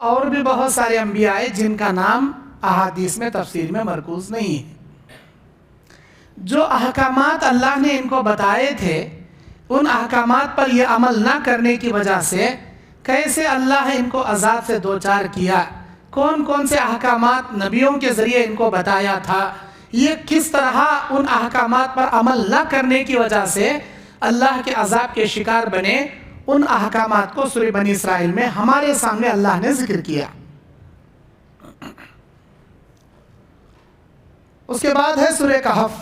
اور بھی بہت سارے انبیاء ہیں جن کا نام احادیث میں تفسیر میں مرکوز نہیں ہے۔ جو احکامات اللہ نے ان کو بتائے تھے ان احکامات پر یہ عمل نہ کرنے کی وجہ سے کیسے اللہ نے ان کو عذاب سے دوچار کیا، کون کون سے احکامات نبیوں کے ذریعے ان کو بتایا تھا، یہ کس طرح ان احکامات پر عمل نہ کرنے کی وجہ سے اللہ کے عذاب کے شکار بنے، ان احکامات کو سورہ بنی اسرائیل میں ہمارے سامنے اللہ نے ذکر کیا۔ اس کے بعد ہے سورہ کہف۔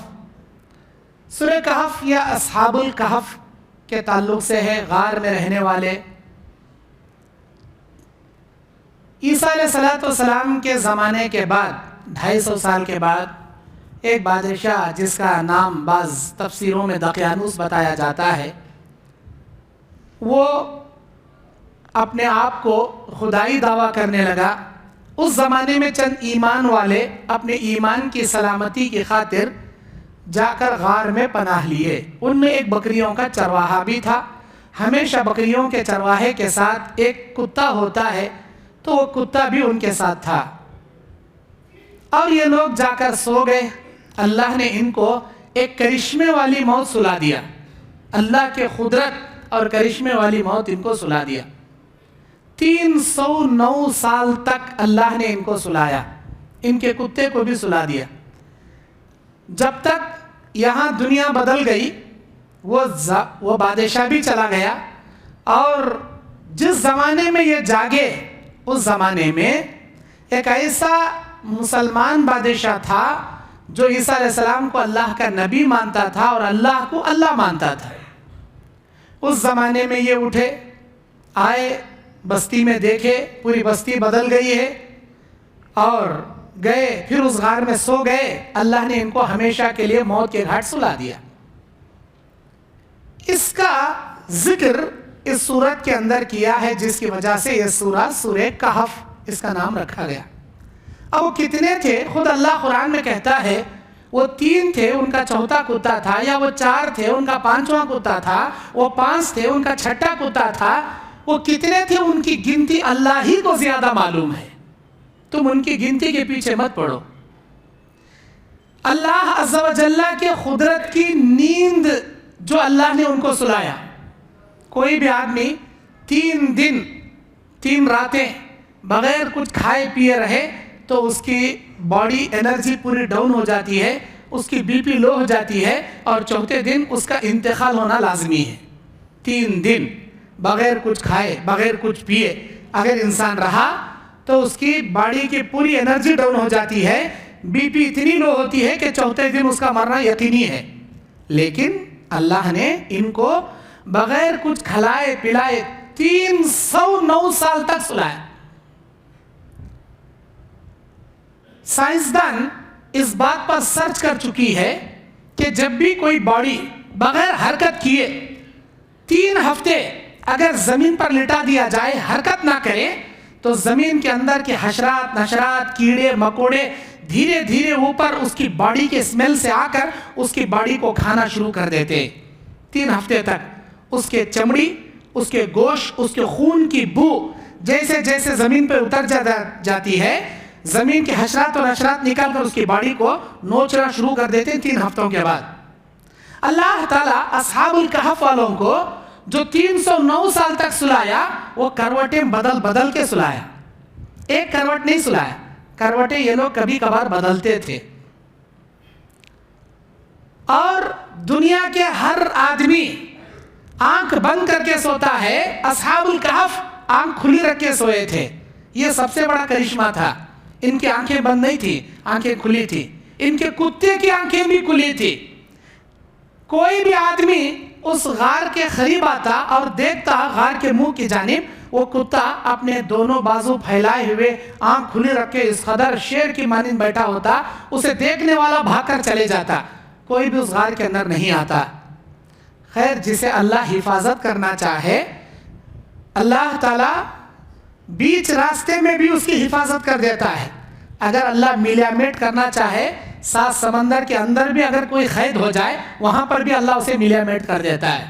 سورہ کہف یا اصحاب الکہف کے تعلق سے ہے، غار میں رہنے والے۔ عیسیٰ علیہ السلام کے زمانے کے بعد 250 سال کے بعد ایک بادشاہ جس کا نام بعض تفسیروں میں دقیانوس بتایا جاتا ہے، وہ اپنے آپ کو خدائی دعویٰ کرنے لگا۔ اس زمانے میں چند ایمان والے اپنے ایمان کی سلامتی کی خاطر جا کر غار میں پناہ لیے۔ ان میں ایک بکریوں کا چرواہا بھی تھا۔ ہمیشہ بکریوں کے چرواہے کے ساتھ ایک کتا ہوتا ہے، تو وہ کتا بھی ان کے ساتھ تھا۔ اور یہ لوگ جا کر سو گئے۔ اللہ نے ان کو ایک کرشمے والی موت سلا دیا۔ اللہ کے قدرت اور کرشمے والی موت ان کو سلا دیا۔ 309 سال تک اللہ نے ان کو سلایا، ان کے کتے کو بھی سلا دیا، جب تک یہاں دنیا بدل گئی۔ وہ بادشاہ بھی چلا گیا، اور جس زمانے میں یہ جاگے اس زمانے میں ایک ایسا مسلمان بادشاہ تھا جو عیسیٰ علیہ السلام کو اللہ کا نبی مانتا تھا اور اللہ کو اللہ مانتا تھا۔ اس زمانے میں یہ اٹھے، آئے، بستی میں دیکھے پوری بستی بدل گئی ہے، اور گئے پھر اس غار میں سو گئے۔ اللہ نے ان کو ہمیشہ کے لیے موت کے گھاٹ سلا دیا۔ اس کا ذکر اس سورت کے اندر کیا ہے، جس کی وجہ سے یہ سورہ سورہ کہف اس کا نام رکھا گیا۔ اب وہ کتنے تھے؟ خود اللہ قرآن میں کہتا ہے وہ 3 تھے، ان کا چوتھا کتا تھا، یا وہ 4 تھے، ان کا 5واں کتا تھا، وہ 5 تھے، ان کا 6واں کتا تھا۔ وہ کتنے تھے ان کی گنتی اللہ ہی کو زیادہ معلوم ہے، تم ان کی گنتی کے پیچھے مت پڑو۔ اللہ عز و جل کے قدرت کی نیند جو اللہ نے ان کو سلایا۔ کوئی بھی آدمی 3 دن 3 راتیں بغیر کچھ کھائے پیے رہے تو اس کی باڈی انرجی پوری ڈاؤن ہو جاتی ہے، اس کی بی پی لو ہو جاتی ہے، اور چوتھے دن اس کا انتقال ہونا لازمی ہے۔ 3 دن بغیر کچھ کھائے بغیر کچھ پیے اگر انسان رہا تو اس کی باڈی کی پوری انرجی ڈاؤن ہو جاتی ہے، بی پی اتنی لو ہوتی ہے کہ چوتھے دن اس کا مرنا یقینی ہے۔ لیکن اللہ نے ان کو بغیر کچھ کھلائے پلائے 309 سال تک سلایا۔ سائنسدان اس بات پر سرچ کر چکی ہے کہ جب بھی کوئی باڈی بغیر حرکت کیے 3 ہفتے اگر زمین پر لٹا دیا جائے، حرکت نہ کرے، تو زمین کے اندر کے حشرات نشرات کیڑے مکوڑے دھیرے دھیرے اوپر اس کی باڈی کے اسمیل سے آ کر اس کی باڈی کو کھانا شروع کر دیتے۔ 3 ہفتے تک اس کے چمڑی، اس کے گوشت، اس کے خون کی بو جیسے جیسے زمین پہ اتر جاتی ہے، زمین کے حشرات اور نشرات نکال کر اس کی باڈی کو نوچنا شروع کر دیتے ہیں 3 ہفتوں کے بعد۔ اللہ تعالیٰ اصحاب الکہف والوں کو جو 309 سال تک سلایا، وہ کروٹیں بدل بدل کے سلایا، ایک کروٹ نہیں سلایا۔ کروٹیں یہ لوگ کبھی کبھار بدلتے تھے، اور دنیا کے ہر آدمی آنکھ بند کر کے سوتا ہے، اصحاب الکہف آنکھ کھلی رکھ کے سوئے تھے۔ یہ سب سے بڑا کرشمہ تھا۔ ان کی آنکھیں بند نہیں تھی، آنکھیں کھلی تھی۔ ان کے کتے کی آنکھیں بھی کھلی تھی۔ کوئی بھی آدمی اس غار کے قریب آتا اور دیکھتا غار کے منہ کی جانب، وہ کتا اپنے دونوں بازو پھیلائے ہوئے آنکھ کھلی رکھ کے اس قدر شیر کی مانند بیٹھا ہوتا، اسے دیکھنے والا بھاگ کر چلے جاتا، کوئی بھی اس غار کے اندر نہیں آتا۔ خیر، جسے اللہ حفاظت کرنا چاہے، اللہ تعالیٰ بیچ راستے میں بھی اس کی حفاظت کر دیتا ہے۔ اگر اللہ ملیامیٹ کرنا چاہے، 7 سمندر کے اندر بھی اگر کوئی قید ہو جائے، وہاں پر بھی اللہ اسے ملیامیٹ کر دیتا ہے۔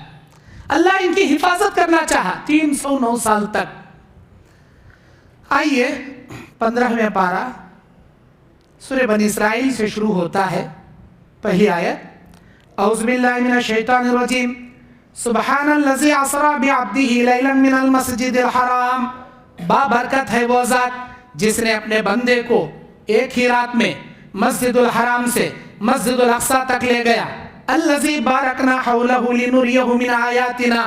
اللہ ان کی حفاظت کرنا چاہا 309 سال تک۔ آئیے 15واں پارہ سورہ بنی اسرائیل سے شروع ہوتا ہے. پہلی آیت اعوذ باللہ من الشیطان الرجیم سبحان الذی اسری بعبدہ لیلا من المسجد الحرام. بابرکت ہے وہ ذات جس نے اپنے بندے کو ایک ہی رات میں مسجد الحرام سے مسجد الاقصی تک لے گیا. الذی بارکنا حولہ لنریہ من آیاتنا.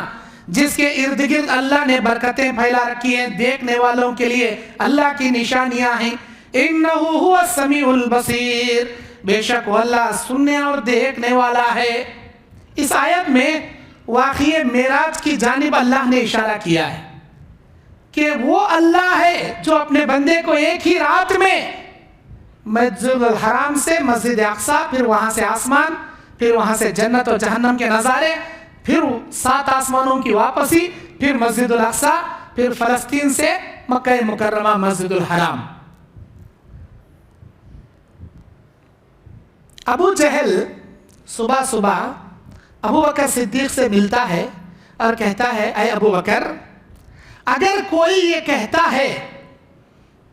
جس کے ارد گرد اللہ نے برکتیں پھیلا رکھی ہیں دیکھنے والوں کے لیے اللہ کی نشانیاں ہیں. انہ هو السمیع البصیر. بے شک وہ اللہ سننے اور دیکھنے والا ہے. اس آیت میں واقعی معراج کی جانب اللہ نے اشارہ کیا ہے کہ وہ اللہ ہے جو اپنے بندے کو ایک ہی رات میں مسجد الحرام سے مسجد اقصی، پھر وہاں سے آسمان، پھر وہاں سے جنت و جہنم کے نظارے، پھر 7 آسمانوں کی واپسی، پھر مسجد الاقصی، پھر فلسطین سے مکہ مکرمہ مسجد الحرام. ابو جہل صبح صبح ابو بکر صدیق سے ملتا ہے اور کہتا ہے اے ابو بکر، اگر کوئی یہ کہتا ہے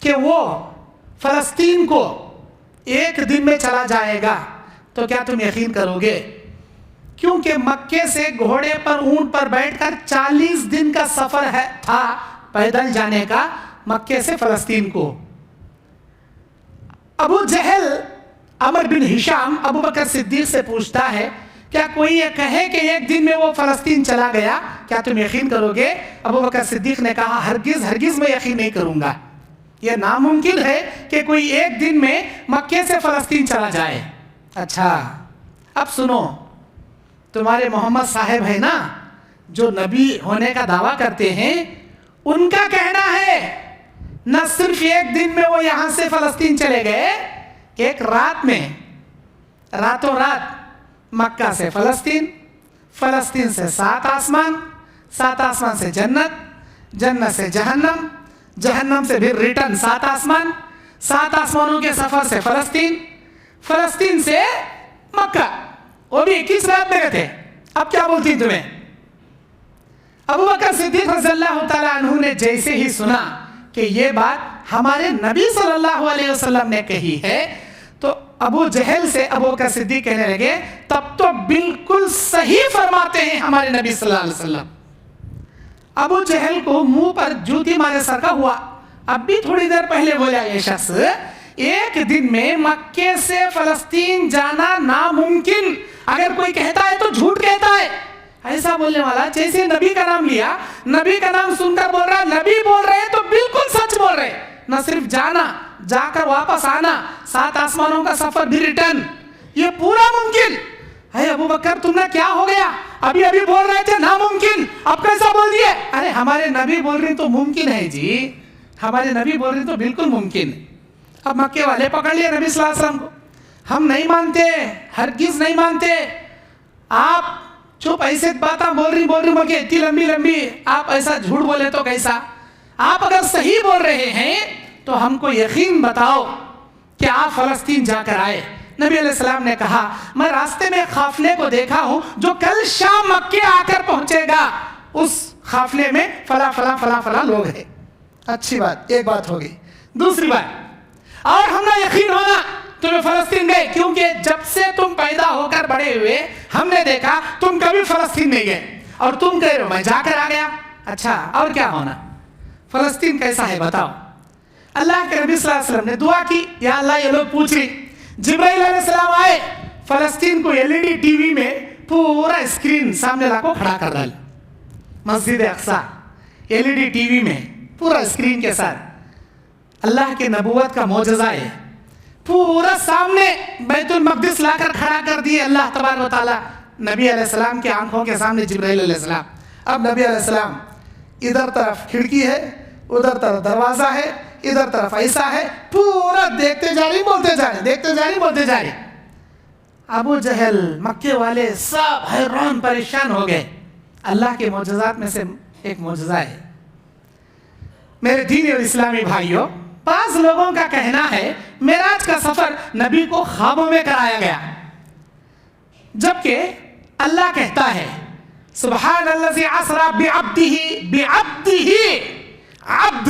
کہ وہ فلسطین کو ایک دن میں چلا جائے گا تو کیا تم یقین کرو گے؟ کیونکہ مکے سے گھوڑے پر اونٹ پر بیٹھ کر 40 دن کا سفر تھا پیدل جانے کا مکے سے فلسطین کو. ابو جہل عمر بن ہشام ابو بکر صدیق سے پوچھتا ہے کیا کوئی یہ کہے کہ ایک دن میں وہ فلسطین چلا گیا، کیا تم یقین کرو گے؟ ابو بکر صدیق نے کہا ہرگز ہرگز میں یقین نہیں کروں گا. یہ ناممکن ہے کہ کوئی ایک دن میں مکے سے فلسطین چلا جائے. اچھا اب سنو، تمہارے محمد صاحب ہے نا جو نبی ہونے کا دعویٰ کرتے ہیں، ان کا کہنا ہے نہ صرف ایک دن میں وہ یہاں سے فلسطین چلے گئے، ایک رات میں راتوں رات مکہ سے فلسطین، فلسطین سے 7 آسمان، 7 آسمان سے جنت، جنت سے جہنم، جہنم سے پھر ریٹرن 7 آسمان، 7 آسمانوں کے سفر سے فلسطین، فلسطین سے مکہ، وہ بھی کس رات میں گئے تھے؟ اب کیا بولتی تمہیں؟ ابو بکر صدیق رضی اللہ تعالیٰ عنہ نے جیسے ہی سنا کہ یہ بات ہمارے نبی صلی اللہ علیہ وسلم نے کہی ہے تو ابو جہل سے ابو بکر صدیق کہنے لگے تب تو بالکل صحیح فرماتے ہیں ہمارے نبی صلی اللہ علیہ وسلم. ابو جہل کو منہ پر جوتی مارے سر کا ہوا. اب بھی تھوڑی دیر پہلے بولا یہ شخص ایک دن میں مکے سے فلسطین جانا ناممکن. اگر کوئی کہتا ہے تو جھوٹ کہتا ہے. ایسا بولنے والا جیسے نبی کا نام لیا، نبی کا نام سن کر بول رہا نبی بول رہے تو بالکل سچ بول رہے. نہ صرف جانا، جا کر واپس آنا، 7 آسمانوں کا سفر بھی ریٹرن، یہ پورا ممکن ہے. ابو بکر تم نے کیا ہو گیا؟ ابھی بول رہے تھے ناممکن، اب کیسا بول دیے؟ ارے ہمارے نبی بول رہے تو ممکن ہے جی، ہمارے نبی بول رہے تو بالکل ممکن. اب مکے والے پکڑ لیے نبی صلی اللہ علیہ وسلم کو. ہم نہیں مانتے، ہرگز نہیں مانتے. آپ چپ ایسے باتیں بول رہی مکے اتنی لمبی لمبی، آپ ایسا جھوٹ بولے تو کیسا؟ آپ اگر صحیح بول رہے ہیں تو ہم کو یقین بتاؤ کہ آپ فلسطین جا کر آئے. نبی علیہ السلام نے کہا میں راستے میں قافلے کو دیکھا ہوں جو کل شام مکے آ کر پہنچے گا، اس قافلے میں فلاں فلاں فلاں فلاں لوگ ہیں. اچھی بات، ایک بات ہوگی. دوسری بات، اور ہم نے یقین ہونا تمہیں فلسطین گئے، کیونکہ جب سے تم پیدا ہو کر بڑے ہوئے ہم نے دیکھا تم کبھی فلسطین نہیں گئے، اور تم کہہ رہے ہو میں جا کر آ گیا. اچھا اور کیا ہونا؟ فلسطین کیسا ہے بتاؤ. اللہ کے نبی صلی اللہ علیہ وسلم نے دعا کی یا اللہ یہ لوگ پوچھ رہی. جبرائیل علیہ السلام آئے، فلسطین کو LED ٹی وی میں پورا اسکرین سامنے لا کو کھڑا کر ڈال. مسجد اقصی LED ٹی وی میں پورا اسکرین کے ساتھ اللہ کے نبوت کا معجزہ ہے. پورا سامنے بیت المقدس لا کر کھڑا کر دیے اللہ تبارک و تعالیٰ نبی علیہ السلام کی آنکھوں کے سامنے. جبرائیل علیہ السلام، اب نبی علیہ السلام ادھر طرف کھڑکی ہے، ادھر طرف دروازہ ہے، ادھر طرف ایسا ہے، پورا دیکھتے جا رہی بولتے جا رہے، دیکھتے جا رہی بولتے جا رہے. ابو جہل مکے والے سب حیران پریشان ہو گئے. اللہ کے معجزات میں سے ایک معجزہ ہے. میرے دینی اور اسلامی بھائیوں، بعض لوگوں کا کہنا ہے معراج کا سفر نبی کو خوابوں میں کرایا گیا، جبکہ اللہ کہتا ہے سبحان الذی اسری بعبدہ، عبد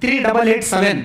3887,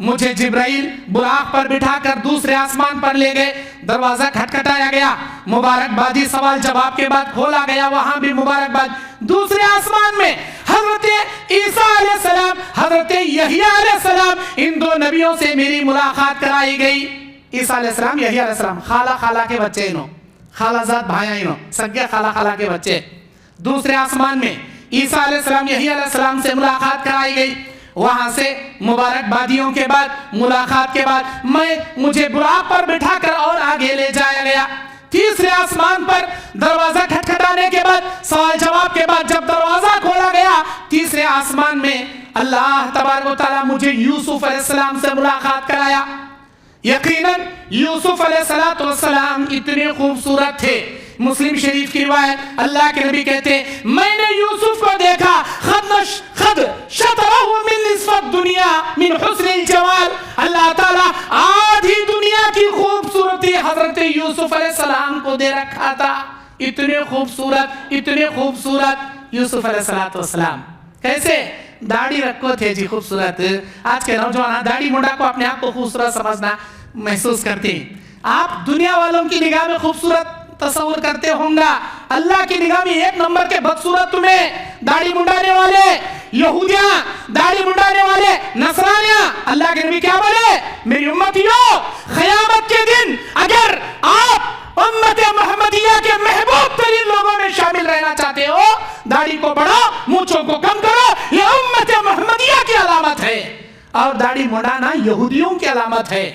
مجھے جبرائیل براق پر بٹھا کر دوسرے آسمان پر لے گئے. دروازہ کھٹکھٹایا گیا, مبارکبادی سوال جواب کے بعد کھولا گیا, وہاں بھی مبارکباد. دوسرے آسمان میں حضرت عیسیٰ علیہ السلام, حضرت یحییٰ علیہ السلام, ان دو نبیوں سے میری ملاقات کرائی گئی. عیسیٰ علیہ السلام, یحییٰ علیہ السلام, خالہ کے بچے انہوں, خالہ زاد بھائیاں انہوں, سگے خالہ کے بچے. دوسرے آسمان میں عیسیٰ علیہ السلام, یحییٰ علیہ السلام سے ملاقات کرائی گئی. وہاں سے مبارکبادیوں کے بعد, ملاقات کے بعد مجھے براق پر بٹھا کر اور آگے لے جایا گیا. تیسرے آسمان پر دروازہ کھٹکھٹانے کے بعد, سوال جواب کے بعد جب دروازہ کھولا گیا, تیسرے آسمان میں اللہ تبارک و تعالیٰ مجھے یوسف علیہ السلام سے ملاقات کرایا. یقیناً یوسف علیہ السلام اتنے خوبصورت تھے. مسلم شریف کی روایت, اللہ کے نبی کہتے ہیں میں نے یوسف کو دیکھا, خد شطرہ من نصف الدنیا من حسن الجمال. اللہ تعالیٰ آدھی دنیا کی خوبصورتی حضرت یوسف علیہ السلام کو دے رکھا تھا. اتنے خوبصورت یوسف علیہ السلام. کیسے؟ داڑھی رکھو تھے جی, خوبصورت. آج کے نوجوان داڑھی منڈا کو اپنے آپ کو خوبصورت سمجھنا محسوس کرتے ہیں. آپ دنیا والوں کی نگاہ میں خوبصورت تصور کرتے ہوں گا, اللہ کی نگاہ میں ایک نمبر کے بدصورت تمہیں. داڑھی منڈانے والے یہودیاں, داڑھی منڈانے والے نصرانیاں. اللہ کے نبی کیا بولے؟ میری امتیوں, قیامت کے دن اگر آپ امت محمدیہ کے محبوب ترین لوگوں میں شامل رہنا چاہتے ہو, داڑھی کو بڑھاؤ, مونچھوں کو کم کرو. یہ امت محمدیہ کی علامت ہے. اور داڑھی منڈانا یہودیوں کی علامت ہے.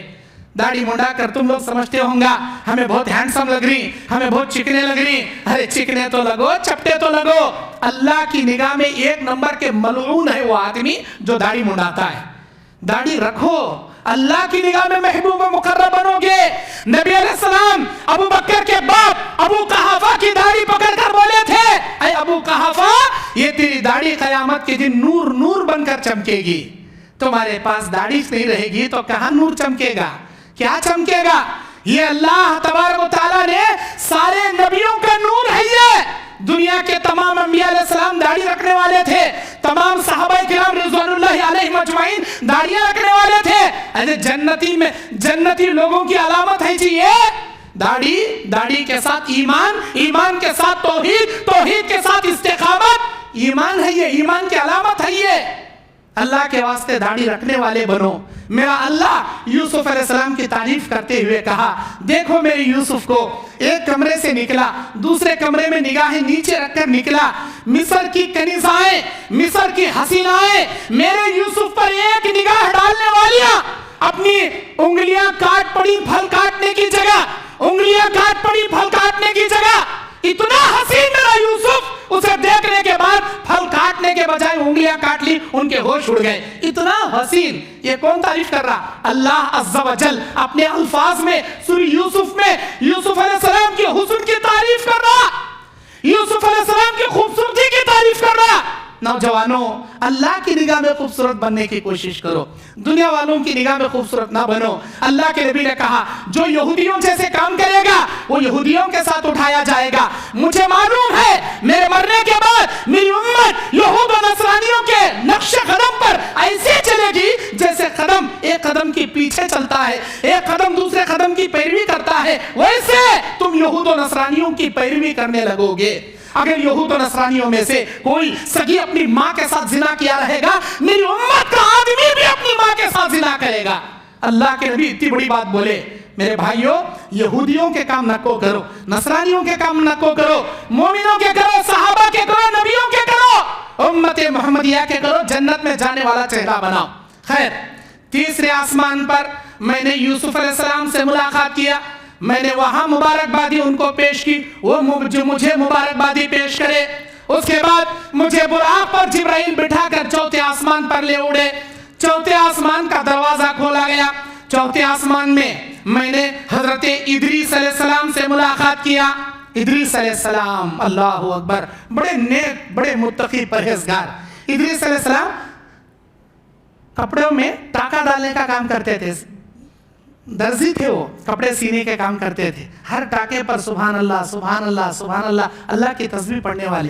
داڑھی منڈا کر تم لوگ سمجھتے ہوں گا ہمیں بہت ہینڈسم لگ رہی, ہمیں بہت چکنے لگ رہی. ارے چکنے تو لگو, چپٹے تو لگو. اللہ کی نگاہ میں ایک نمبر کے ملعون ہے وہ آدمی جو داڑھی منڈاتا ہے. داڑھی رکھو, اللہ کی نگاہ میں محبوب و مقرب بنو گے. نبی علیہ السلام ابو بکر کے باپ ابو قحافہ کی داڑھی پکڑ کر بولے تھے, اے ابو قحافہ, یہ تیری داڑھی قیامت کے دن نور بن کر چمکے گی. تمہارے پاس داڑھی نہیں رہے گی تو کہاں نور چمکے گا؟ کیا چمکے گا؟ یہ اللہ تبارک و تعالیٰ نے سارے نبیوں کا نور ہے. یہ دنیا کے تمام انبیاء علیہ السلام داڑھی رکھنے والے تھے. تمام صحابہ کرام رضوان اللہ علیہم اجمعین داڑیاں رکھنے والے تھے. ایسے جنتی لوگوں کی علامت ہے جی یہ داڑھی کے ساتھ ایمان کے ساتھ توحید کے ساتھ استقامت. ایمان ہے یہ, ایمان کی علامت ہے یہ. اللہ کے واسطے داڑھی رکھنے والے بنو. میرا اللہ یوسف علیہ السلام کی تعریف کرتے ہوئے کہا, دیکھو میرے یوسف کو, ایک کمرے سے نکلا, دوسرے کمرے میں نگاہیں نیچے رکھ کر نکلا. مصر کی کنیزائیں, مصر کی حسینائیں میرے یوسف پر ایک نگاہ ڈالنے والیاں اپنی انگلیاں کاٹ پڑی پھل کاٹنے کی جگہ, انگلیاں کاٹ پڑی پھل کاٹنے کی جگہ. اتنا حسین میرا یوسف, اسے دیکھنے کے بعد پھل کاٹنے کے بجائے انگلیاں کاٹ لی, ان کے ہوش اڑ گئے. اتنا حسین. یہ کون تعریف کر رہا؟ اللہ عز و جل اپنے الفاظ میں سورہ یوسف میں یوسف علیہ السلام کے حسن کی تعریف کر رہا, یوسف علیہ السلام کی خوبصورتی کی تعریف کر رہا. نوجوانوں, اللہ کی نگاہ میں خوبصورت بننے کی کوشش کرو, دنیا والوں کی نگاہ میں خوبصورت نہ بنو. اللہ کے نبی نے کہا جو یہودیوں جیسے کام کرے گا وہ یہودیوں کے ساتھ اٹھایا جائے گا. مجھے معلوم ہے میرے مرنے کے بعد میری امت یہود و نصرانیوں کے نقش قدم پر ایسے چلے گی جیسے قدم ایک قدم کی پیچھے چلتا ہے, ایک قدم دوسرے قدم کی پیروی کرتا ہے, ویسے تم یہود و نصرانیوں کی پیروی کرنے لگو گے. اگر یہود و نصرانیوں میں سے کوئی سگی اپنی ماں کے ساتھ زنا کیا رہے گا, میری امت کا آدمی بھی اپنی ماں کے ساتھ زنا کرے گا. اللہ کے نبی اتنی بڑی بات بولے. میرے بھائیوں, یہودیوں کے کام نہ کو کرو, نصرانیوں کے کام نہ کو کرو, مومنوں کے کرو, صحابہ کے کرو, نبیوں کے کرو, امت محمدیہ کے کرو, جنت میں جانے والا چہرہ بناؤ. خیر, تیسرے آسمان پر میں نے یوسف علیہ السلام سے ملاقات کیا. میں نے وہاں مبارکبادی ان کو پیش کی, وہ مجھے مبارکبادی پیش کرے. اس کے بعد مجھے براق پر جبرائیل بٹھا کر چوتھے آسمان پر لے اڑے. چوتھے آسمان کا دروازہ کھولا گیا. چوتھے آسمان میں نے حضرت ادریس علیہ السلام سے ملاقات کیا. ادریس علیہ السلام, اللہ اکبر, بڑے نیک, بڑے متقی, پرہیزگار. ادریس علیہ السلام کپڑوں میں ٹاکا ڈالنے کا کام کرتے تھے, درزی تھے, وہ کپڑے سینے کے کام کرتے تھے. ہر ٹاکے پر سبحان اللہ سبحان اللہ سبحان اللہ, اللہ کی تسبیح پڑھنے والے.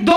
2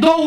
2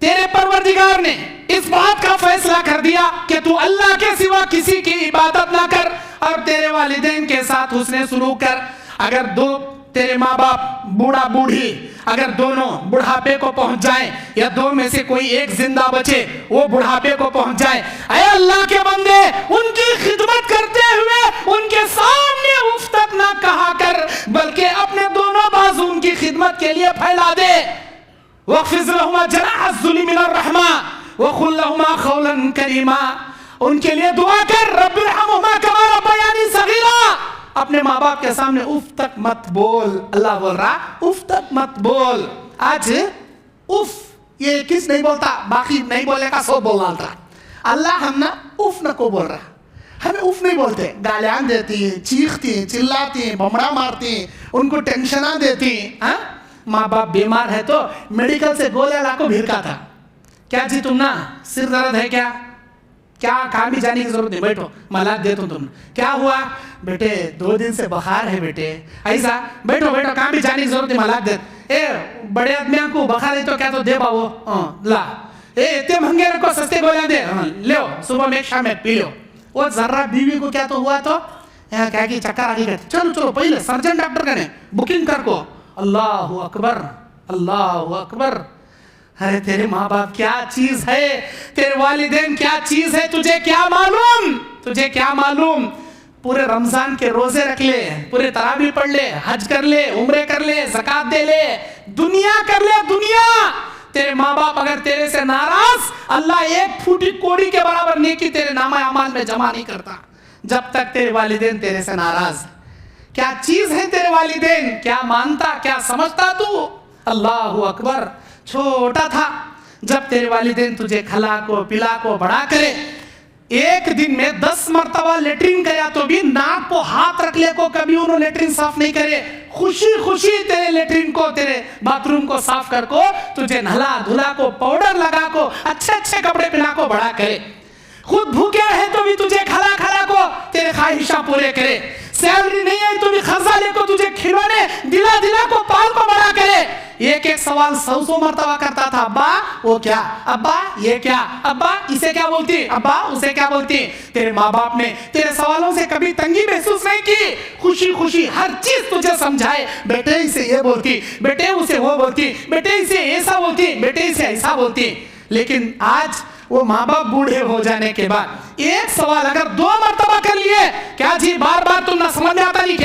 تیرے پروردگار نے اس بات کا فیصلہ کر دیا کہ تو اللہ کے سوا کسی کی عبادت نہ کر اور تیرے والدین کے ساتھ حسن سلوک کر. اگر دو تیرے ماں باپ بوڑھا بوڑھی اگر دونوں بڑھاپے کو پہنچ جائیں یا دو میں سے کوئی ایک زندہ بچے وہ بڑھاپے کو پہنچ جائے, اے اللہ کے بندے ان کی خدمت کرتے ہوئے ان کے سامنے اف تک نہ کہا کر بلکہ اپنے دونوں بازو ان کی خدمت کے لیے پھیلا دے. وَاخْفِضْ لَهُمَا جَنَاحَ الذُّلِّ مِنَ الرَّحْمَةِ وَقُلْ لَهُمَا قَوْلًا كَرِيمًا. ان کے لیے دعا کر رب ارحمہما کما ربیانی صغیرا. اپنے ماں باپ کے سامنے اف تک مت بول. اللہ بول رہا اف تک مت بول. آج اف یہ کس نہیں بولتا, باقی نہیں بولے کا سو بولنا تھا. اللہ ہم نا اف نہ کو بول رہا, ہمیں اف نہیں بولتے. گالیاں دیتی ہیں, چیختی ہیں, چلاتی ہیں, بمڑا مارتی ہیں, ان کو ٹینشناں دیتی ہیں. ماں باپ بیمار ہے تو میڈیکل سے گولے لا کو بھیرکا تھا. کیا جی تم نا سر درد ہے کیا کام بھی جانے کی ضرورت نہیں, بیٹھو ملاج دیتا ہوں. تم کیا ہوا بیٹے 2 دن سے بخار ہے بیٹے. ایسا بیٹھو بیٹھو کام بھی جانے کی ضرورت نہیں, ملاج دیتا. اے بڑے آدمیاں کو بخار ہے تو کیا تو دے باو لا. اے اتنے مہنگے رکھو سستے گولیاں دے لو, صبح میں شام میں پی لو. وہ ذرا بیوی کو کیا تو ہوا تو کیا کہ چکر آگے گئے, چلو چلو پہلے سرجن ڈاکٹر کنے بکنگ کر کو. اللہ اکبر اللہ اکبر. ارے تیرے ماں باپ کیا چیز ہے, تیرے والدین کیا چیز ہے, تجھے کیا معلوم, تجھے کیا معلوم. پورے رمضان کے روزے رکھ لے, پورے تراویح پڑھ لے, حج کر لے, عمرے کر لے, زکات دے لے, دنیا کر لے دنیا. تیرے ماں باپ اگر تیرے سے ناراض, اللہ ایک پھوٹی کوڑی کے برابر نیکی تیرے نامہ اعمال میں جمع نہیں کرتا جب تک تیرے والدین تیرے سے ناراض. کیا چیز ہے تیرے والدین, کیا مانتا, کیا سمجھتا تو. اللہ اکبر. چھوٹا تھا جب تیرے والدین تجھے کھلا کو پلا کو بڑا کرے, ایک دن میں 10 مرتبہ لیٹرین کریا تو بھی ناک کو ہاتھ رکھ لے کو کبھی انہوں لیٹرین صاف نہیں کرے. خوشی خوشی تیرے لیٹرین کو تیرے باتھ روم کو صاف کر کو, تجھے نہلا دھلا کو, پاؤڈر لگا کو, اچھے اچھے کپڑے پہنا کو بڑا کرے. خود بھوکے رہے تو بھی تجھے کھلا کھلا کو تیرے خواہشاں پورے کرے. سیلری نہیں ہے تو بھی خرچہ لے کو تجھے کھلونے دلا دلا کو پال کو بڑا کرے. ایک ایک سوال 100 مرتبہ کرتا تھا, ابا وہ کیا, ابا یہ کیا, ابا اسے کیا بولتی, ابا اسے کیا بولتی. تیرے ماں باپ نے تیرے سوالوں سے کبھی تنگی محسوس نہیں کی, خوشی خوشی ہر چیز تجھے سمجھائے. بیٹے اسے یہ بولتی, بیٹے اسے وہ بولتی, بیٹے اسے ایسا بولتی, بیٹے اسے ایسا بولتی. لیکن آج وہ ماں باپ بوڑھے ہو جانے کے بعد ایک سوال اگر 2 مرتبہ کر لیے, کیا جی بار بار تم نہ سمجھ میں آتا نہیں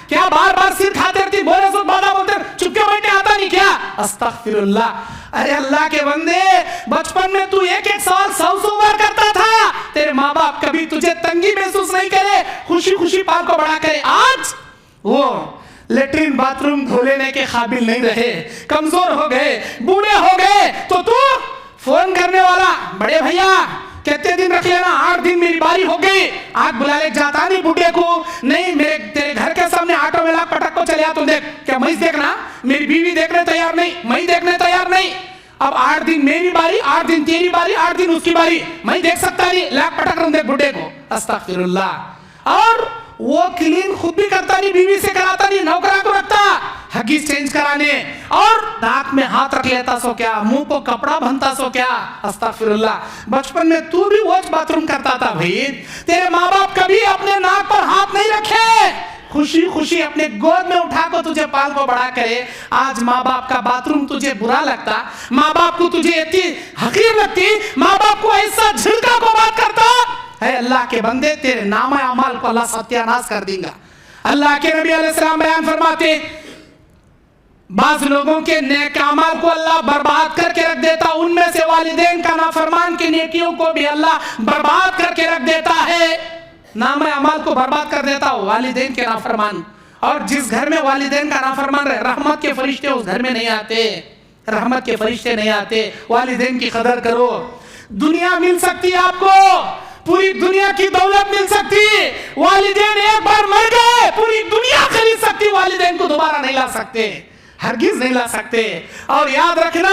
کیا بار بار سر کھاتے رہتی, بولے سو بادہ بولتے چپ کے بیٹھے آتا نہیں کیا. استغفر اللہ. ارے اللہ کے بندے بچپن میں تو ایک ایک سوال 100 بار کرتا تھا, تیرے ماں باپ کبھی تجھے تنگی محسوس نہیں کرے, خوشی خوشی پال کو بڑا کرے. آج وہ لیٹرین باتھ روم دھو لینے کے قابل نہیں رہے, کمزور ہو گئے, بوڑھے ہو گئے, تو فون کرنے والا, بڑے بھیا کتنے دن رکھ لینا, 8 دن میری باری ہو گئی, آج بلا لے جاتا نہیں بوڑھے کو. نہیں میرے تیرے گھر کے سامنے آٹو میں لا پٹک کو چلے آ, تم دیکھ کیا میں دیکھنا, میری بیوی دیکھنے تیار نہیں, میں دیکھنے تیار نہیں. اب 8 دن میری باری, 8 دن تیری باری, 8 دن اس کی باری, میں دیکھ سکتا نہیں, لا پٹک رہا ہوں دیکھ بوڑھے کو. استغفر اللہ. اور وہ کلین خود بھی کرتا نہیں, بیوی سے کراتا نہیں, نوکرا کو رکھتا ہگیز چینج کرانے, اور ناک میں ہاتھ رکھ لیتا سو کیا, منہ کو کپڑا بنتا سو کیا. استغفر اللہ. بچپن میں تو بھی واچ باتھ روم کرتا تھا بھائی, تیرے ماں باپ کبھی اپنے ناک پر ہاتھ نہیں رکھے, خوشی خوشی اپنے گود میں اٹھا کو تجھے پال کو بڑا کرے. آج ماں باپ کا باتھ روم تجھے برا لگتا, ماں باپ کو تجھے اتنی حقیر لگتی, ماں باپ کو ایسا جھلکا کو بات کرتا. اے اللہ کے بندے تیرے نامہ اعمال کو اللہ ستیہ ناز کر دیں گا. اللہ کے نبی علیہ السلام بیان فرماتے, بعض لوگوں کے نیک اعمال کو اللہ برباد کر کے رکھ دیتا, ان میں سے والدین کا نافرمان کی نیکیوں کو بھی اللہ برباد کر کے رکھ دیتا ہے. نامہ اعمال کو برباد کر دیتا والدین کے نافرمان. اور جس گھر میں والدین کا نافرمان رہے, رحمت کے فرشتے اس گھر میں نہیں آتے, رحمت کے فرشتے نہیں آتے. والدین کی قدر کرو. دنیا مل سکتی ہے آپ کو, پوری دنیا کی دولت مل سکتی, والدین ایک بار مر گئے, پوری دنیا خرید سکتی, والدین کو دوبارہ نہیں لا سکتے, ہرگز نہیں لا سکتے. اور یاد رکھنا,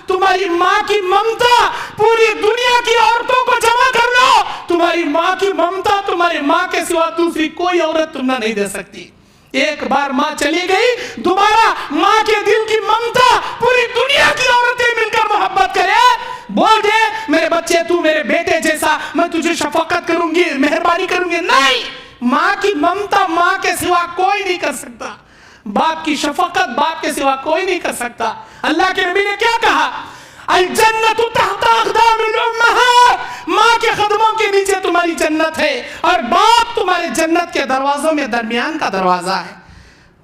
تمہاری ماں کی ممتا پوری دنیا کی عورتوں کو جمع کر لو, تمہاری ماں کی ممتا تمہاری ماں کے سوا دوسری کوئی عورت تم نہ نہیں دے سکتی. ایک بار ماں چلی گئی، دوبارہ ماں کے دل کی ممتا پوری دنیا کی عورتیں مل کر محبت کرے، بول دے میرے بچے تو میرے بیٹے جیسا، میں تجھے شفقت کروں گی، مہربانی کروں گی، نہیں، ماں کی ممتا ماں کے سوا کوئی نہیں کر سکتا، باپ کی شفقت باپ کے سوا کوئی نہیں کر سکتا۔ اللہ کے نبی نے کیا کہا؟ الجنت تحت اقدام الامہات، ماں کے قدموں کے نیچے تمہاری جنت ہے، اور باپ تمہارے جنت کے دروازوں میں درمیان کا دروازہ ہے۔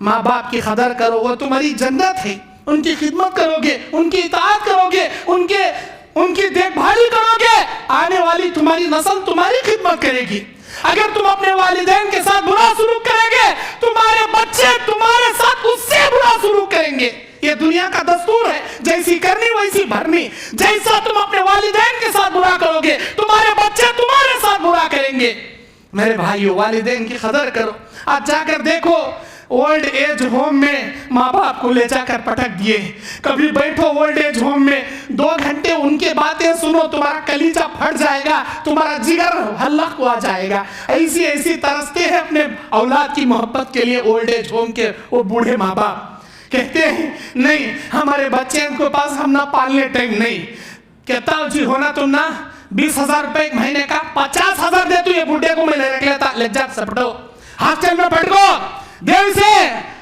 ماں باپ کی قدر کرو، وہ تمہاری جنت ہے، ان کی خدمت کرو گے، ان کی اطاعت کرو گے، ان کی دیکھ بھالی کرو گے، آنے والی تمہاری نسل تمہاری خدمت کرے گی۔ اگر تم اپنے والدین کے ساتھ برا سلوک کریں گے، تمہارے بچے تمہارے ساتھ اس سے برا سلوک کریں گے۔ یہ دنیا کا دستور ہے، جیسی کرنی ویسی بھرنی، جیسا تم اپنے والدین کے ساتھ برا کرو گے، تمہارے بچے تمہارے ساتھ برا کریں گے۔ میرے بھائیو، والدین کی قدر کرو۔ آج جا کر دیکھو اولڈ ایج ہوم میں ماں باپ کو لے جا کر پٹک دیے۔ کبھی بیٹھو اولڈ ایج ہوم میں، 2 گھنٹے ان کے باتیں سنو، تمہارا کلیجہ پھٹ جائے گا، تمہارا جگر حلق کو آ جائے گا۔ ایسی ترستے ہیں اپنے اولاد کی محبت کے لیے اولڈ ایج ہوم کے وہ بوڑھے ماں باپ۔ کہتے ہیں نہیں ہمارے بچے کے پاس ہم نہ پالنے ٹائم نہیں۔ کہتا جی ہونا تم نہ 20,000 روپے ایک مہینے کا، 50,000 دے تو یہ بوڑھے کو میں رکھ لیتا، لجت سے پڑھو، ہاسٹل میں پڑھ گو دیر سے۔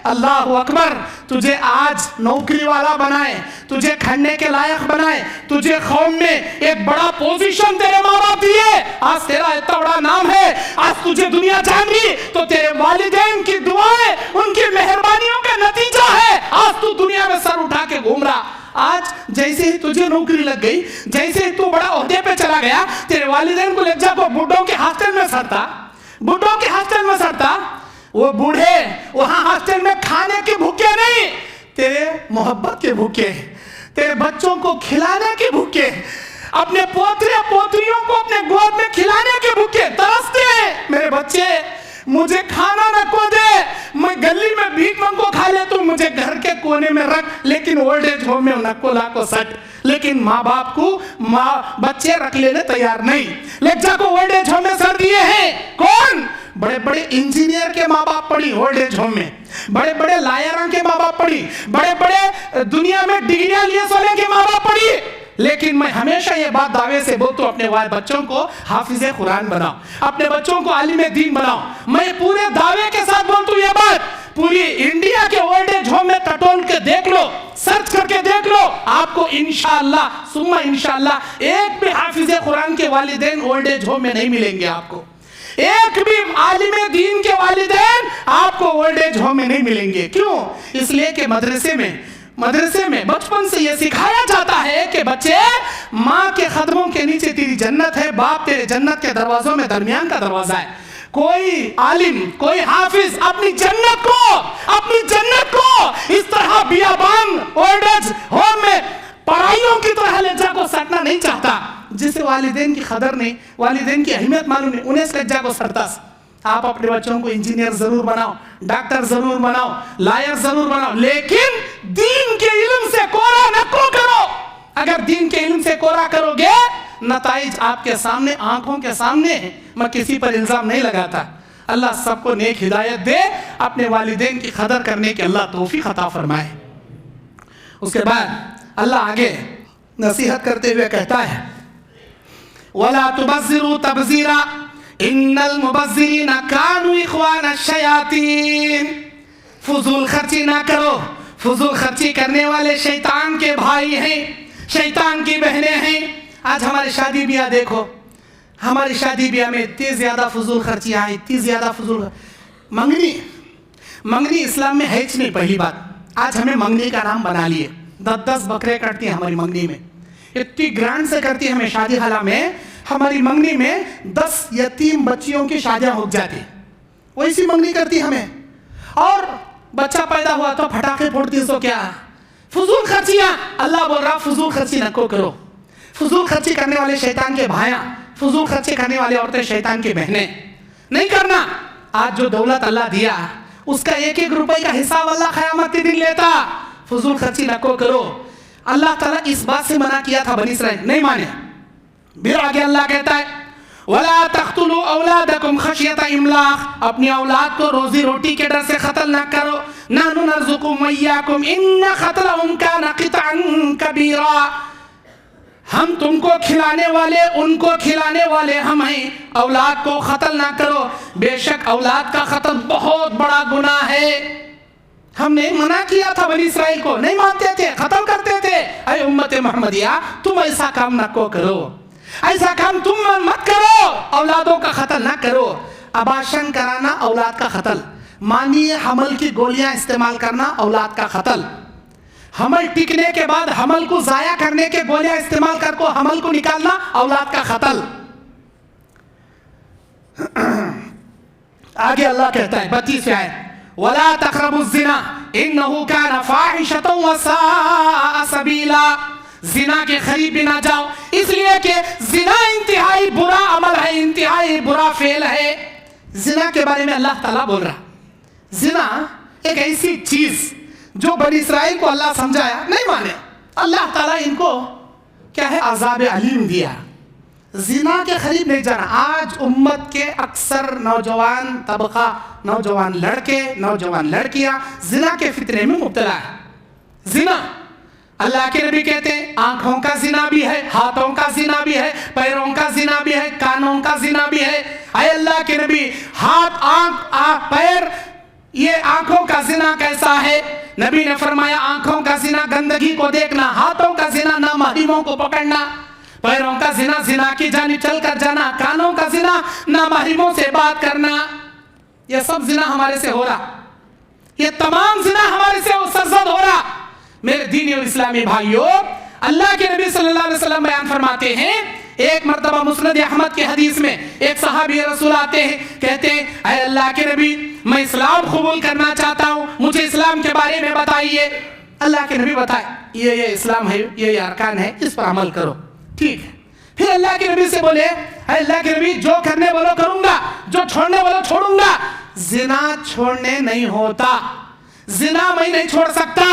اللہ اکبر، تجھے آج نوکری والا بنائے، تجھے کھڑنے کے لائق بنائے، تجھے قوم میں ایک بڑا پوزیشن تیرے ماں باپ دیے، آج تیرا اتنا بڑا نام ہے، آج تجھے دنیا جان گی تو تیرے والدین کی دعائیں، ان کی مہربانیوں کا نتیجہ ہے۔ آج تو دنیا میں سر اٹھا کے گھوم رہا۔ آج جیسے ہی تجھے نوکری لگ گئی، جیسے ہی تو بڑا عہدے پہ چلا گیا، تیرے والدین کو لے جا کو بڈھوں کے ہاسٹل میں سڑتا، وہ بوڑھے وہاں ہاسٹل میں کھانے کے بھوکے نہیں، تیرے محبت کے بھوکے، تیرے بچوں کو کھلانے کے بھوکے، اپنے پوترے پوتریوں کو اپنے گود میں کھلانے کے بھوکے، ترستے ہیں میرے بچے مجھے کھانا نہ کو دے، میں گلی میں بھیک منگو کھا لے، تو مجھے گھر کے کونے میں رکھ، لیکن اولڈ ایج ہوم میں نکو لاکو سٹ۔ لیکن ماں باپ کو بچے رکھ لینے تیار نہیں، لہجا کو اولڈ ایج ہوم میں سر دیے ہیں۔ کون؟ بڑے بڑے انجینئر کے ماں باپ پڑھی اولڈ ایج ہوم میں، بڑے بڑے لائروں کے ماں باپ پڑھی، بڑے بڑے دنیا میں ڈگریاں لیے سولے کے ماں باپ پڑھی۔ لیکن میں ہمیشہ یہ بات دعوے سے بولتا ہوں، اپنے بچوں کو حافظ قرآن بناؤ، اپنے بچوں کو عالم دین بناؤ۔ میں پورے دعوے کے ساتھ بولتا ہوں یہ بات، پوری انڈیا کے اولڈ ایج ہوم میں ٹٹول کے دیکھ لو، سرچ کر کے دیکھ لو، آپ کو انشاءاللہ ثم انشاءاللہ ایک بھی حافظ قرآن کے والدین اولڈ ایج ہوم میں نہیں ملیں گے آپ کو، ایک بھی عالم دین کے والدین آپ کو اولڈ ایج ہوم میں نہیں ملیں گے۔ کیوں؟ اس لیے کہ مدرسے میں بچپن سے یہ سکھایا جاتا ہے کہ بچے ماں کے قدموں کے نیچے تیری جنت ہے، باپ تیرے جنت کے دروازوں میں درمیان کا دروازہ ہے۔ کوئی عالم، کوئی حافظ اپنی جنت کو اس طرح بیابان اولڈ ایج ہوم میں پڑھائیوں کی طرح لہجہ کو سٹنا نہیں چاہتا، جسے والدین کی قدر نہیں، والدین کی اہمیت معلوم نہیں، انہیں اس لہجہ کو سٹتا۔ آپ اپنے بچوں کو انجینئر ضرور بناؤ، ڈاکٹر ضرور بناؤ، لائر ضرور بناؤ، لیکن دین کے علم سے کورا نہ کرو۔ اگر دین کے علم سے کورا کرو گے، نتائج آپ کے سامنے، آنکھوں کے سامنے ہیں۔ میں کسی پر الزام نہیں لگاتا۔ اللہ سب کو نیک ہدایت دے، اپنے والدین کی قدر کرنے کی اللہ توفیق عطا فرمائے۔ اس کے بعد اللہ آگے نصیحت کرتے ہوئے کہتا ہے وَلَا تُبَذِّرُوا تَبْذِيرًا ان المبذرین کانوا اخوان الشیاطین۔ فضول خرچی نہ کرو، فضول خرچی کرنے والے شیطان کے بھائی ہیں، شیطان کی بہنیں ہیں۔ آج ہماری شادی بیاہ دیکھو، ہماری شادی بیاہ میں اتنی زیادہ فضول خرچی آئی، اتنی زیادہ فضول منگنی اسلام میں ہے نہیں۔ پہلی بات، آج ہمیں منگنی کا نام بنا لیے، 10 بکرے کٹتی ہیں ہماری منگنی میں، اتنی گرانڈ سے کرتی ہے ہمیں شادی خلا میں، ہماری منگنی میں 10 یتیم بچیوں کی شادیاں ہو جاتی، ویسی منگنی کرتی ہمیں۔ اور بچہ پیدا ہوا تو پھٹاخے پھوڑتی، تو کیا فضول خرچیاں۔ اللہ بول رہا فضول خرچی نہ کرو۔ فضول خرچی کرنے والے شیطان کے بھائیاں، فضول خرچی کرنے والی عورتیں شیطان کی بہنیں، نہیں کرنا۔ آج جو دولت اللہ دیا اس کا 1-1 روپے کا حساب اللہ قیامت کے دن لیتا۔ فضول خرچی نہ کرو۔ اللہ تعالیٰ اس بات سے منع کیا تھا بنی اسرائیل، نہیں مانے۔ پھر آگے اللہ کہتا ہے ولا تقتلوا اولادکم خشیۃ املاق، اپنی اولاد کو روزی روٹی کے ڈر سے قتل نہ کرو. نحن نرزقکم وایاکم ان قتلهم کان قطعا کبیرا، ہم تم کو کھلانے والے ان کو کھلانے والے ہم ہیں، اولاد کو قتل نہ کرو، بے شک اولاد کا قتل بہت بڑا گناہ ہے. ہم نے منع کیا تھا بنی اسرائیل کو، نہیں مانتے تھے، قتل کرتے تھے. اے امت محمدیہ تم ایسا کام نہ کرو، ایسا کام تم مت کرو، اولادوں کا قتل نہ کرو. اباشن کرانا اولاد کا قتل، مانی حمل کی گولیاں استعمال کرنا اولاد کا قتل، حمل ٹکنے کے بعد حمل کو ضائع کرنے کے گولیاں استعمال کر کو حمل کو نکالنا اولاد کا قتل. آگے اللہ کہتا ہے 32 آیت، وَلَا تَقْرَبُوا الزِّنَا إِنَّهُ كَانَ فَاحِشَةً وَسَاءَ سَبِيلًا، زنا کے قریب بھی نہ جاؤ، اس لیے کہ زنا انتہائی برا عمل ہے، انتہائی برا فعل ہے. زنا کے بارے میں اللہ تعالیٰ بول رہا، زنا ایک ایسی چیز جو بنی اسرائیل کو اللہ سمجھایا نہیں مانے، اللہ تعالیٰ ان کو کیا ہے عذاب علیم دیا. زنا کے قریب نہیں جانا. آج امت کے اکثر نوجوان طبقہ، نوجوان لڑکے، نوجوان لڑکیاں زنا کے فتنے میں مبتلا ہے. زنا اللہ کے نبی کہتے ہیں آنکھوں کا زنا بھی ہے، ہاتھوں کا زنا بھی ہے، پیروں کا زنا بھی ہے، کانوں کا زنا بھی ہے. اے اللہ کے نبی، ہاتھ، آنکھ، پیر، یہ آنکھوں کا زنا کیسا ہے؟ نبی نے فرمایا آنکھوں کا زنا گندگی کو دیکھنا، ہاتھوں کا زنا نامحرموں کو پکڑنا، پیروں کا زنا زنا کی جانب چل کر جانا، کانوں کا زنا نامحرموں سے بات کرنا. یہ سب زنا ہمارے سے ہو رہا، یہ تمام زنا ہمارے سے سرزد ہو رہا. میرے دینی اور اسلامی بھائیوں، اللہ کے نبی صلی اللہ علیہ وسلم بیان فرماتے ہیں، ایک مرتبہ مسند احمد کی حدیث میں ایک صحابی رسول آتے ہیں، کہتے ہیں اے اللہ کے نبی میں اسلام قبول کرنا چاہتا ہوں، مجھے اسلام کے بارے میں بتائیے. اللہ کے نبی بتائے یہ اسلام ہے، یہ ارکان ہے، اس پر عمل کرو. ٹھیک ہے. پھر اللہ کے نبی سے بولے اے اللہ کے نبی جو کرنے بولو کروں گا، جو چھوڑنے بولو چھوڑوں گا. زنا چھوڑنے نہیں ہوتا، زنا میں نہیں چھوڑ سکتا،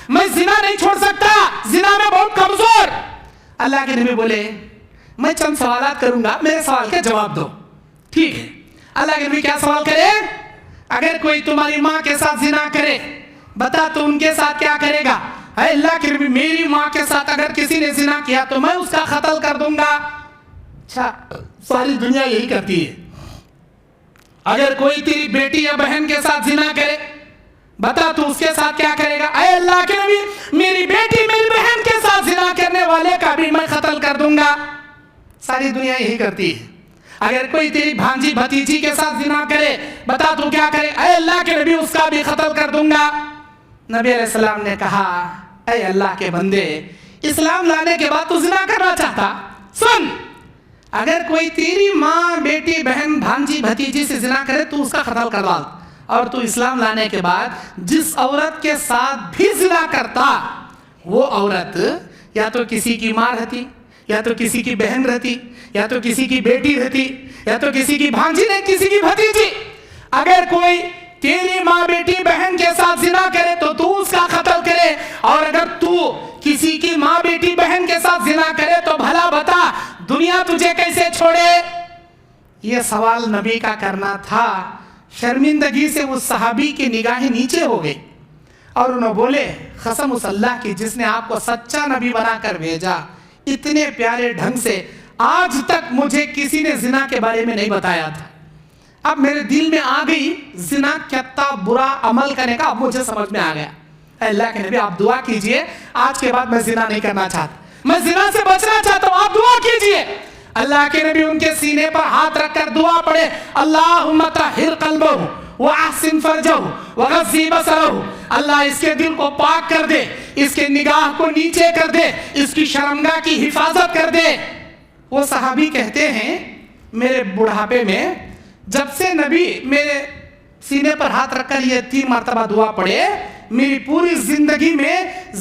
میں زنا نہیں چھوڑ سکتا، زنا میں بہت کمزور. اللہ کے نبی بولے میں چند سوالات کروں گا، میرے سوال کے جواب دو. ٹھیک ہے. اللہ کے نبی کیا سوال کرے؟ اگر کوئی تمہاری ماں کے ساتھ زنا کرے بتا تو ان کے ساتھ کیا کرے گا؟ اے اللہ کے نبی میری ماں کے ساتھ اگر کسی نے زنا کیا تو میں اس کا قتل کر دوں گا. اچھا ساری دنیا یہی کرتی ہے. اگر کوئی تیری بیٹی یا بہن کے ساتھ زنا کرے بتا تو اس کے ساتھ کیا کرے گا؟ اے اللہ کے نبی میری بیٹی میری بہن کے ساتھ زنا کرنے والے کا بھی میں قتل کر دوں گا. ساری دنیا یہی کرتی ہے. اگر کوئی تیری بھانجی بھتیجی کے ساتھ زنا کرے بتا تو کیا کرے؟ اے اللہ کے نبی اس کا بھی قتل کر دوں گا. نبی علیہ السلام نے کہا اے اللہ کے بندے، اسلام لانے کے بعد تو زنا کرنا چاہتا؟ سن، اگر کوئی تیری ماں، بیٹی، بہن، بھانجی بھتیجی سے زنا کرے تو اس کا قتل کر ڈال، اور تو اسلام لانے کے بعد جس عورت کے ساتھ بھی زنا کرتا وہ عورت یا تو کسی کی ماں رہتی، یا تو کسی کی بہن رہتی، یا تو کسی کی بیٹی رہتی، یا تو کسی کی بھانجی نہیں، کسی کی بھتیجی. اگر کوئی تیری ماں، بیٹی، بہن کے ساتھ زنا کرے تو اس کا قتل کرے، اور اگر تو کسی کی ماں، بیٹی، بہن کے ساتھ زنا کرے تو بھلا بتا دنیا تجھے کیسے چھوڑے؟ یہ سوال نبی کا کرنا تھا. شرمندگی سے اس صحابی کی نگاہیں نیچے ہو گئی اور انہوں بولے قسم اس اللہ کی جس نے آپ کو سچا نبی بنا کر بھیجا، اتنے پیارے ڈھنگ سے آج تک مجھے کسی نے زنا کے بارے میں نہیں بتایا تھا. اب میرے دل میں آ گئی زنا کتنا برا عمل کرنے کا، اب مجھے سمجھ میں آ گیا. اے اللہ کے نبی آپ دعا کیجئے، آج کے بعد میں زنا نہیں کرنا چاہتا، میں زنا سے بچنا چاہتا ہوں، آپ دعا کیجئے. اللہ کے نبی ان کے سینے پر ہاتھ رکھ کر دعا پڑھے، اللہم طہر قلبہ وَأَحْسِنْ فَرْجَهُ وَغَضِّ بَصَرَهُ. اللہ اس کے دل کو پاک کر دے، اس کے نگاہ کو نیچے کر دے، اس کی شرمگاہ کی حفاظت کر دے. وہ صحابی کہتے ہیں میرے بڑھاپے میں جب سے نبی میرے سینے پر ہاتھ رکھ کر یہ 3 مرتبہ دعا پڑھے، میری پوری زندگی میں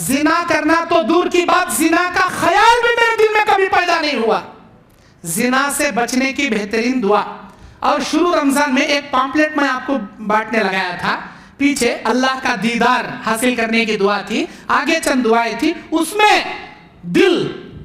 زنا کرنا تو دور کی بات، زنا کا خیال بھی میرے دل میں کبھی پیدا نہیں ہوا. زنا سے بچنے کی بہترین دعا. اور شروع رمضان میں ایک پامپلیٹ میں آپ کو بانٹنے لگایا تھا، پیچھے اللہ کا دیدار حاصل کرنے کی دعا تھی، آگے چند دعائیں تھی، اس میں دل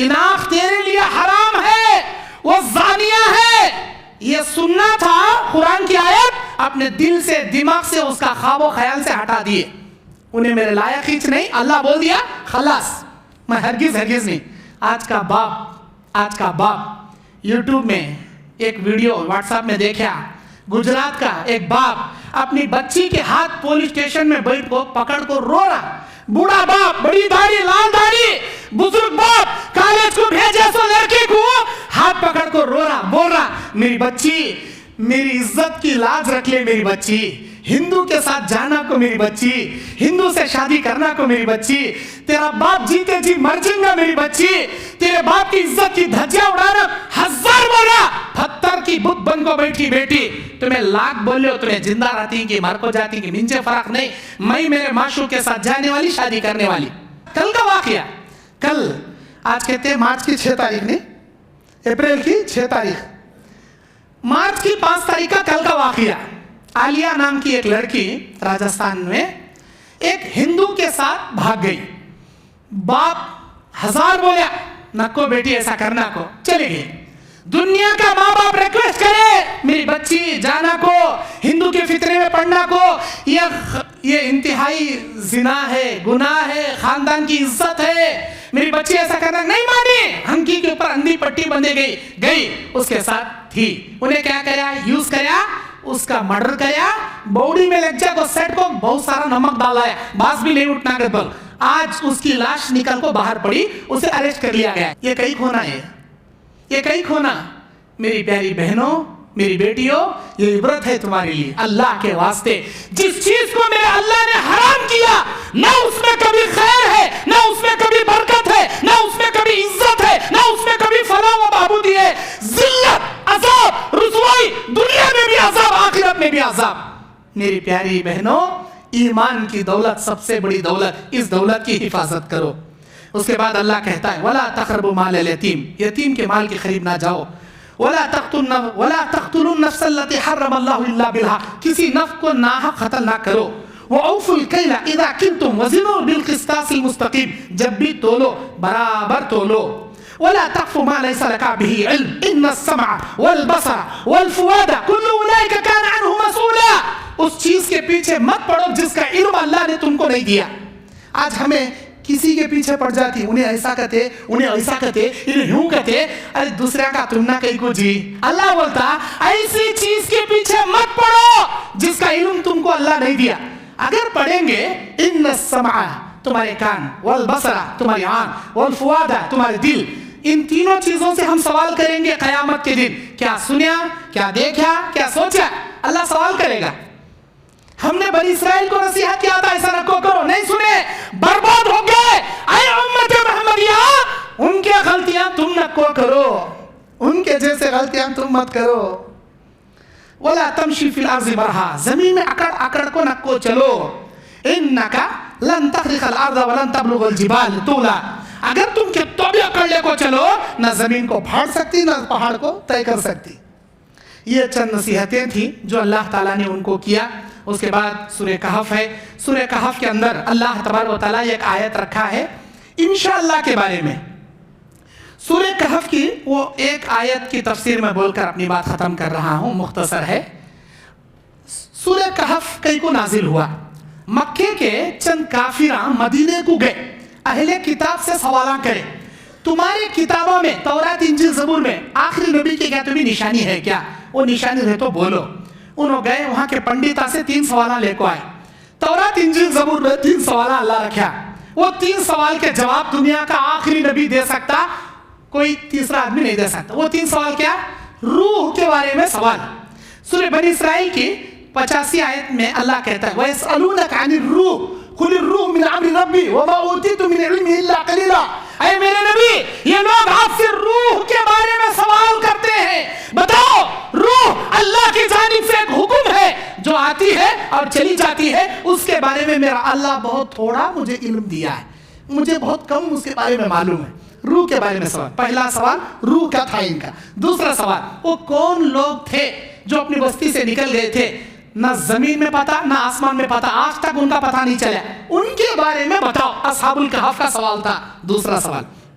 یہ آنکھ تیرے لیے حرام ہے، وہ زانیہ ہے. یہ سننا تھا قرآن کی آیت، اپنے دل سے دماغ سے اس کا خواب و خیال سے ہٹا دیے. انہیں میرے لائق ہیچ نہیں، اللہ بول دیا خلاص، میں ہرگز نہیں. آج کا باپ یوٹیوب میں ایک ویڈیو واٹس ایپ میں دیکھا، گجرات کا ایک باپ اپنی بچی کے ہاتھ پولیس اسٹیشن میں بیٹھ کو پکڑ کو رو رہا. بوڑھا باپ، بڑی داڑھی، لال داڑھی، بزرگ باپ، کالج کو بھیجے سو لڑکے کو ہاتھ پکڑ کو رو رہا، بول رہا میری بچی، میری عزت کی لاج رکھ لے میری بچی، ہندو کے ساتھ جانا کو میری بچی، ہندو سے شادی کرنا کو میری بچی، تیرا باپ جیتے جی مر جائے گا میری بچی، تیرے باپ کی عزت کی دھجیاں اڑانا. ہزار بولا پتھر کی بت بن کو بیٹھی بیٹی، تمہیں لاکھ بولے ہو، تمہیں زندہ رہتی کہ مر کو جاتی کہ منچے فرق نہیں، میں میرے معشوق کے ساتھ جانے والی، شادی کرنے والی. کل کا واقعہ، کل آج کہتے ہیں مارچ کی 6 تاریخ نہیں، اپریل کی 6 تاریخ، مارچ کی 5 تاریخ کا کل کا واقعہ. عالیہ نام کی ایک لڑکی راجستھان میں ایک ہندو کے ساتھ بھاگ گئی. باپ ہزار بولیا نکو بیٹی ایسا کرنا کو، چلے گئی. دنیا کا ماں باپ ریکویسٹ کرے میری بچی جانا کو، ہندو کے فطرے میں پڑھنا کو، یہ انتہائی زنا ہے، گناہ ہے، خاندان کی عزت ہے، میری بچی ایسا کرنا نہیں مانی. ہنکی کے اوپر اندھی پٹی بندے گئی اس کے ساتھ تھی. انہیں کیا کریا، یوز کریا، اس کا مرڈر کریا، باڈی میں لگ جا کو سیٹ کو بہت سارا نمک ڈالا ہے، باس بھی نہیں اٹھنا کر. آج اس کی لاش نکل کو باہر پڑی، اسے اریسٹ کر لیا گیا. یہ کئی کھونا ہے، یہ کئی کھونا. میری پیاری بہنوں، میری بیٹیوں، یہ عبرت ہے تمہارے لیے. اللہ کے واسطے جس چیز کو میرے اللہ نے حرام کیا، نہ اس میں کبھی خیر ہے، نہ اس میں کبھی برکت ہے، نہ اس میں کبھی عزت ہے، نہ اس میں کبھی فلاح و بہبودی ہے. ذلت، عذاب، رسوائی، دنیا میں بھی عذاب، آخرت میں بھی عذاب. میری پیاری بہنوں، ایمان کی دولت سب سے بڑی دولت، اس دولت کی حفاظت کرو. اس کے بعد اللہ کہتا ہے وَلَا تَقْرَبُوا مَالَ الْيَتِيمِ، یتیم کے مال کے قریب نہ جاؤ. وَلَا تَقْتُلُوا النَّفْسَ الَّتِي حَرَّمَ اللَّهُ إِلَّا بِالْحَقِّ، کسی نفس کو ناحق قتل نہ کرو. وَأَوْفُوا الْكَيْلَ إِذَا كِلْتُمْ وَزِنُوا بِالْقِسْطَاسِ الْمُسْتَقِيمِ، جب بھی تولو برابر تولو. وَلَا تَقْفُ مَا لَيْسَ لَكَ بِهِ عِلْمٌ إِنَّ السَّمْعَ وَالْبَصَرَ وَالْفُؤَادَ كُلُّ أُولَئِكَ كَانَ عَنْهُ مَسْئُولًا. اس چیز کے پیچھے مت پڑو جس کا علم اللہ نے تم کو نہیں دیا. آج ہمیں کسی کے پیچھے پڑ جاتی، انہیں ایسا کہتے، انہیں ایسا کہتے، انہیں یوں کہتے، ارے دوسرے کا تم نہ کہیں کو جی. اللہ بولتا ایسی چیز کے پیچھے مت پڑو جس کا علم تم کو اللہ نہیں دیا. اگر پڑھیں گے ان السمع تمہارے کان، والبصر تمہاری آنکھ، والفؤاد تمہارے دل، ان تینوں چیزوں سے ہم سوال کریں گے قیامت کے دن. کیا سنیا، کیا دیکھا، کیا سوچا، اللہ سوال کرے گا. ہم نے بنی اسرائیل کو نصیحت کیا تھا ایسا نہ کرو، نہیں سنے، برباد ہو گئے. اے امت محمدیہ، ان کے غلطیاں تم نہ کرو، ان کے جیسے غلطیاں تم مت کرو. ولا تمشی فی الارض مرحا، زمین میں اکڑ اکڑ کو نہ چلو. انکا لن تخرق الارض ولن تبلغ الجبال طولا، اگر تم کتوں بھی اکڑ کو چلو نہ زمین کو پھاڑ سکتی نہ پہاڑ کو طے کر سکتی. یہ چند نصیحتیں تھیں جو اللہ تعالیٰ نے ان کو کیا. اس کے بعد سورہ کہف ہے. سورہ کہف کے اندر اللہ تبارک و تعالیٰ ایک آیت رکھا ہے انشاءاللہ کے بارے میں. سورہ کہف کی وہ ایک آیت کی تفسیر میں بول کر اپنی بات ختم کر رہا ہوں، مختصر ہے. سورہ کہف کئی کو نازل ہوا. مکے کے چند کافران مدینے کو گئے، اہل کتاب سے سوالاں کرے، تمہارے کتابوں میں تورات انجیل زبور میں آخری نبی کی کیا تمہیں نشانی ہے کیا؟ وہ نشانی رہے تو بولو. انہوں گئے وہاں کے پنڈتا سے 3 سوالاں لے کو آئے. تورات انجیل زبور میں 3 سوالاں اللہ رکھا. وہ 3 سوال کے جواب دنیا کا آخری نبی دے سکتا، کوئی تیسرا آدمی نہیں دے سکتا. وہ 3 سوال کیا؟ روح کے بارے میں سوال. سورہ بنی اسرائیل کی 85 آیت میں اللہ کہتا ہے وَيَسْأَلُونَكَ عَنِ الرُّوحِ قُلِ الرُّوحُ مِنْ أَمْرِ رَبِّي وَمَا أُوتِيتُم مِّنْ الْعِلْمِ إِلَّا قَلِيلًا. اے میرے نبی، یہ لوگ آپ سے روح کے بارے میں سوال کرتے ہیں، بتاؤ روح اللہ کی جانب سے ایک حکم ہے جو آتی ہے اور چلی جاتی ہے، اس کے بارے میں میرا اللہ بہت تھوڑا مجھے علم دیا ہے، مجھے بہت کم اس کے بارے میں معلوم ہے. روح کے بارے میں سوال. پہلا سوال روح کا تھا ان کا. دوسرا سوال وہ کون لوگ تھے جو اپنی بستی سے نکل گئے تھے، نہ زمین میں پتا نہ آسمان میں پتا، آج تک ان کا پتہ نہیں چلا، ان کے بارے میں بتاؤ. اصحاب الکہف کا سوال تھا. دوسرا سوال.